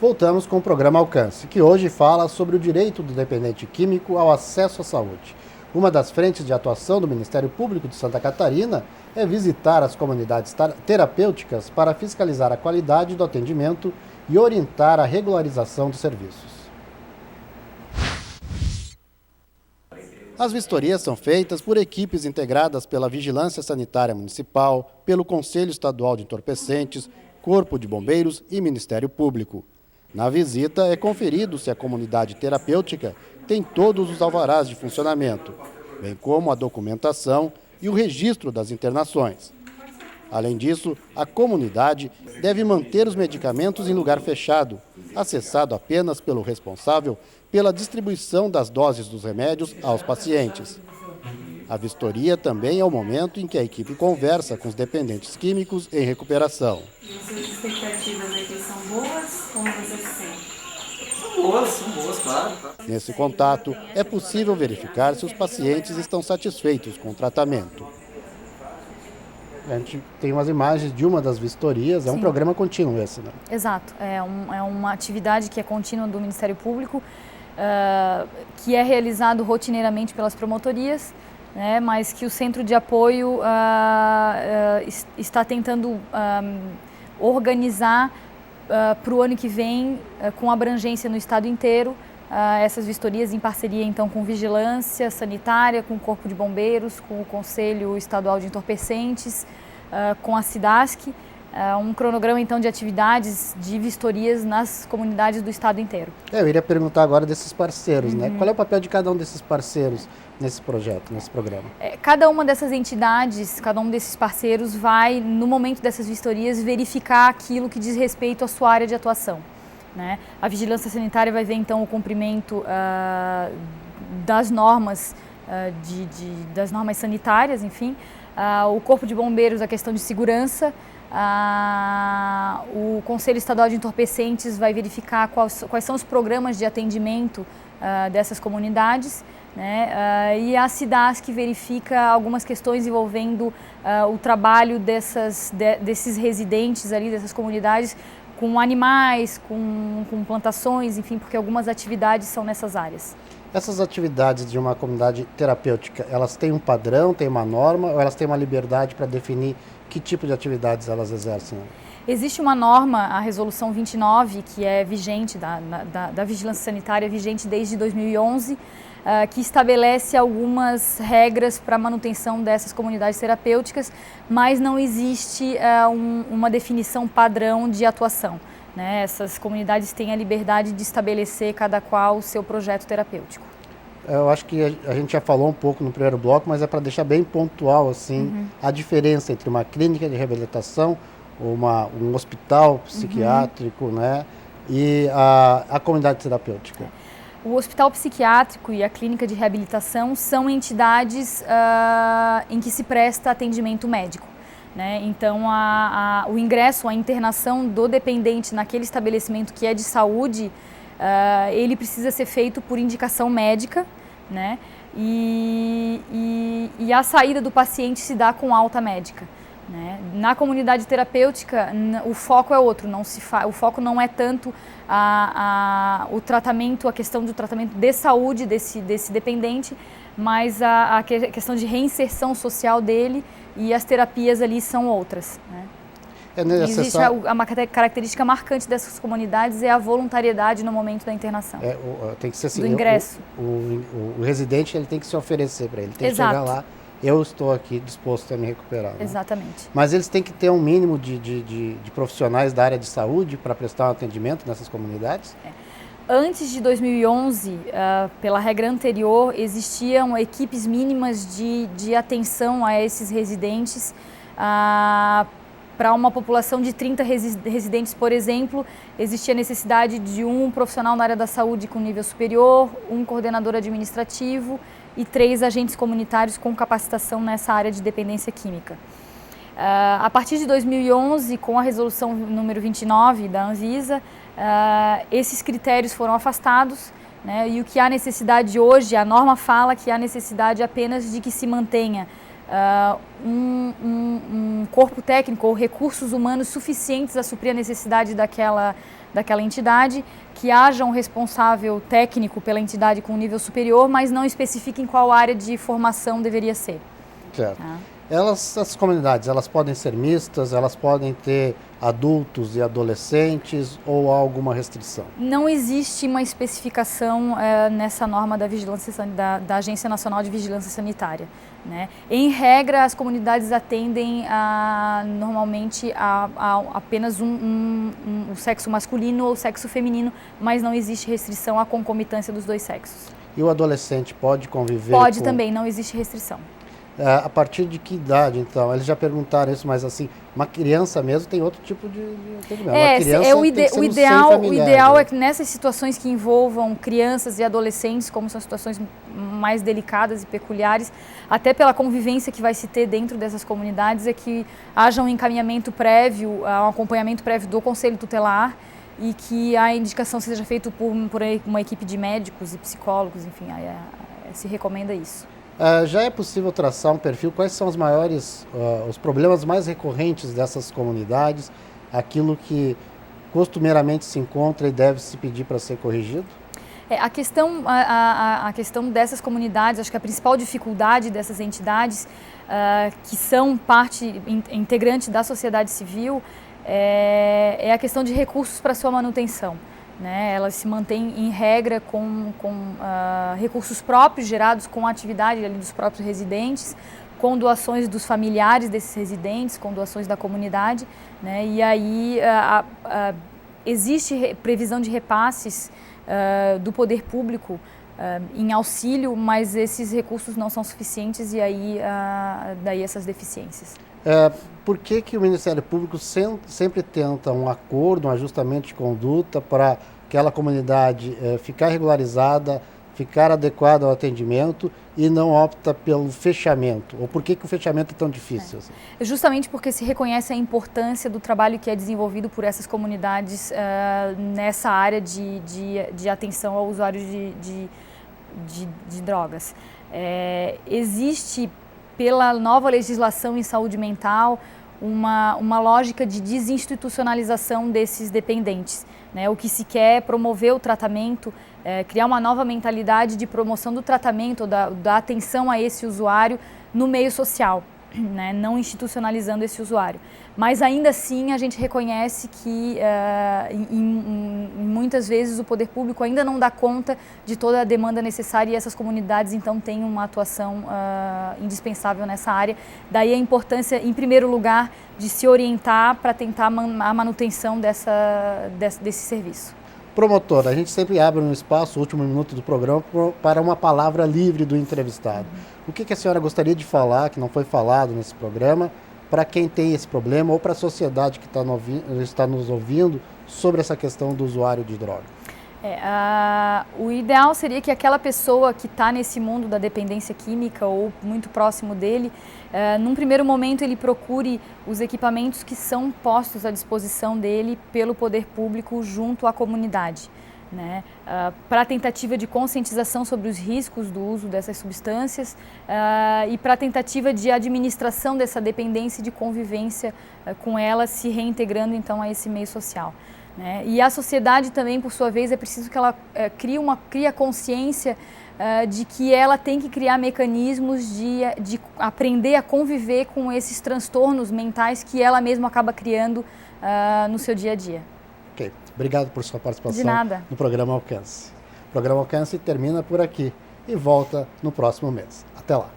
Voltamos com o programa Alcance, que hoje fala sobre o direito do dependente químico ao acesso à saúde. Uma das frentes de atuação do Ministério Público de Santa Catarina é visitar as comunidades terapêuticas para fiscalizar a qualidade do atendimento e orientar a regularização dos serviços. As vistorias são feitas por equipes integradas pela Vigilância Sanitária Municipal, pelo Conselho Estadual de Entorpecentes, Corpo de Bombeiros e Ministério Público. Na visita é conferido se a comunidade terapêutica tem todos os alvarás de funcionamento, bem como a documentação e o registro das internações. Além disso, a comunidade deve manter os medicamentos em lugar fechado, acessado apenas pelo responsável pela distribuição das doses dos remédios aos pacientes. A vistoria também é o momento em que a equipe conversa com os dependentes químicos em recuperação. E as suas expectativas aqui são boas? Como você se sente? São boas, claro. Nesse contato, é possível verificar se os pacientes estão satisfeitos com o tratamento. A gente tem umas imagens de uma das vistorias, é um programa contínuo esse, né? Exato, é uma atividade que é contínua do Ministério Público, que é realizado rotineiramente pelas promotorias, né, mas que o Centro de Apoio está tentando organizar para o ano que vem, com abrangência no estado inteiro, essas vistorias em parceria então com Vigilância Sanitária, com o Corpo de Bombeiros, com o Conselho Estadual de Entorpecentes, com a SIDASC, um cronograma então de atividades de vistorias nas comunidades do estado inteiro. Eu iria perguntar agora desses parceiros, né? Qual é o papel de cada um desses parceiros nesse projeto, nesse programa? Cada uma dessas entidades, cada um desses parceiros vai, no momento dessas vistorias, verificar aquilo que diz respeito à sua área de atuação, né? A Vigilância Sanitária vai ver então o cumprimento das normas, das normas sanitárias, enfim. O Corpo de Bombeiros, a questão de segurança. O Conselho Estadual de Entorpecentes vai verificar quais são os programas de atendimento dessas comunidades, né? E a SIDASC verifica algumas questões envolvendo o trabalho desses residentes ali, dessas comunidades, com animais, com plantações, enfim, porque algumas atividades são nessas áreas. Essas atividades de uma comunidade terapêutica, elas têm um padrão, têm uma norma, ou elas têm uma liberdade para definir que tipo de atividades elas exercem? Existe uma norma, a Resolução 29, que é vigente, da Vigilância Sanitária, vigente desde 2011, que estabelece algumas regras para a manutenção dessas comunidades terapêuticas, mas não existe uma definição padrão de atuação, né? Essas comunidades têm a liberdade de estabelecer cada qual o seu projeto terapêutico. Eu acho que a gente já falou um pouco no primeiro bloco, mas é para deixar bem pontual assim, a diferença entre uma clínica de reabilitação, um hospital psiquiátrico, né, e a comunidade terapêutica. O hospital psiquiátrico e a clínica de reabilitação são entidades em que se presta atendimento médico, né? Então, o ingresso, a internação do dependente naquele estabelecimento que é de saúde, ele precisa ser feito por indicação médica, né? E a saída do paciente se dá com alta médica, né? Na comunidade terapêutica, o foco é outro, o foco não é tanto o tratamento, a questão do tratamento de saúde desse dependente, mas a questão de reinserção social dele, e as terapias ali são outras, né? Existe uma característica marcante dessas comunidades, é a voluntariedade no momento da internação. Tem que ser assim, do ingresso. O residente ele tem que se oferecer para ele, tem Exato. que chegar lá, eu estou aqui disposto a me recuperar, né? Exatamente. Mas eles têm que ter um mínimo de profissionais da área de saúde para prestar um atendimento nessas comunidades? Antes de 2011, pela regra anterior, existiam equipes mínimas de atenção a esses residentes. Para uma população de 30 residentes, por exemplo, existia necessidade de um profissional na área da saúde com nível superior, um coordenador administrativo e 3 agentes comunitários com capacitação nessa área de dependência química. A partir de 2011, com a resolução número 29 da Anvisa, esses critérios foram afastados, né, e o que há necessidade hoje, a norma fala que há necessidade apenas de que se mantenha um corpo técnico ou recursos humanos suficientes a suprir a necessidade daquela entidade, que haja um responsável técnico pela entidade com um nível superior, mas não especifique em qual área de formação deveria ser. Certo. Essas comunidades, elas podem ser mistas, elas podem ter adultos e adolescentes ou há alguma restrição? Não existe uma especificação nessa norma da da Agência Nacional de Vigilância Sanitária, né? Em regra, as comunidades atendem normalmente a apenas o sexo masculino ou o sexo feminino, mas não existe restrição à concomitância dos dois sexos. E o adolescente pode conviver? Pode também, não existe restrição. A partir de que idade, então? Eles já perguntaram isso, mas assim, uma criança mesmo tem outro tipo de atendimento. Uma criança o ideal é que nessas situações que envolvam crianças e adolescentes, como são situações mais delicadas e peculiares, até pela convivência que vai se ter dentro dessas comunidades, é que haja um encaminhamento prévio, um acompanhamento prévio do Conselho Tutelar e que a indicação seja feita por uma equipe de médicos e psicólogos, enfim, se recomenda isso. Já é possível traçar um perfil? Quais são os problemas mais recorrentes dessas comunidades? Aquilo que costumeiramente se encontra e deve se pedir para ser corrigido? A questão dessas comunidades, acho que a principal dificuldade dessas entidades, que são parte integrante da sociedade civil, é a questão de recursos para sua manutenção. Né? Elas se mantêm em regra com recursos próprios gerados com a atividade ali dos próprios residentes, com doações dos familiares desses residentes, com doações da comunidade, né? E aí existe previsão de repasses do poder público em auxílio, mas esses recursos não são suficientes e aí daí essas deficiências. Por que o Ministério Público sempre tenta um acordo, um ajustamento de conduta para aquela comunidade ficar regularizada, ficar adequada ao atendimento e não opta pelo fechamento? Ou por que o fechamento é tão difícil? Assim? Justamente porque se reconhece a importância do trabalho que é desenvolvido por essas comunidades nessa área de atenção ao usuário de drogas. Existe, pela nova legislação em saúde mental, uma lógica de desinstitucionalização desses dependentes, né? O que se quer é promover o tratamento, criar uma nova mentalidade de promoção do tratamento, da atenção a esse usuário no meio social, né? Não institucionalizando esse usuário. Mas ainda assim a gente reconhece que muitas vezes o poder público ainda não dá conta de toda a demanda necessária e essas comunidades então têm uma atuação indispensável nessa área. Daí a importância, em primeiro lugar, de se orientar para tentar a manutenção desse serviço. Promotora, a gente sempre abre um espaço, o último minuto do programa, para uma palavra livre do entrevistado. O que a senhora gostaria de falar, que não foi falado nesse programa, para quem tem esse problema ou para a sociedade que está nos ouvindo sobre essa questão do usuário de droga? O ideal seria que aquela pessoa que está nesse mundo da dependência química ou muito próximo dele, num primeiro momento ele procure os equipamentos que são postos à disposição dele pelo poder público junto à comunidade, né? Para a tentativa de conscientização sobre os riscos do uso dessas substâncias e para a tentativa de administração dessa dependência e de convivência com ela, se reintegrando então a esse meio social. Né? E a sociedade também, por sua vez, é preciso que ela crie a consciência de que ela tem que criar mecanismos de aprender a conviver com esses transtornos mentais que ela mesma acaba criando no seu dia a dia. Ok, obrigado por sua participação De nada. no programa Alcance. O programa Alcance termina por aqui e volta no próximo mês. Até lá.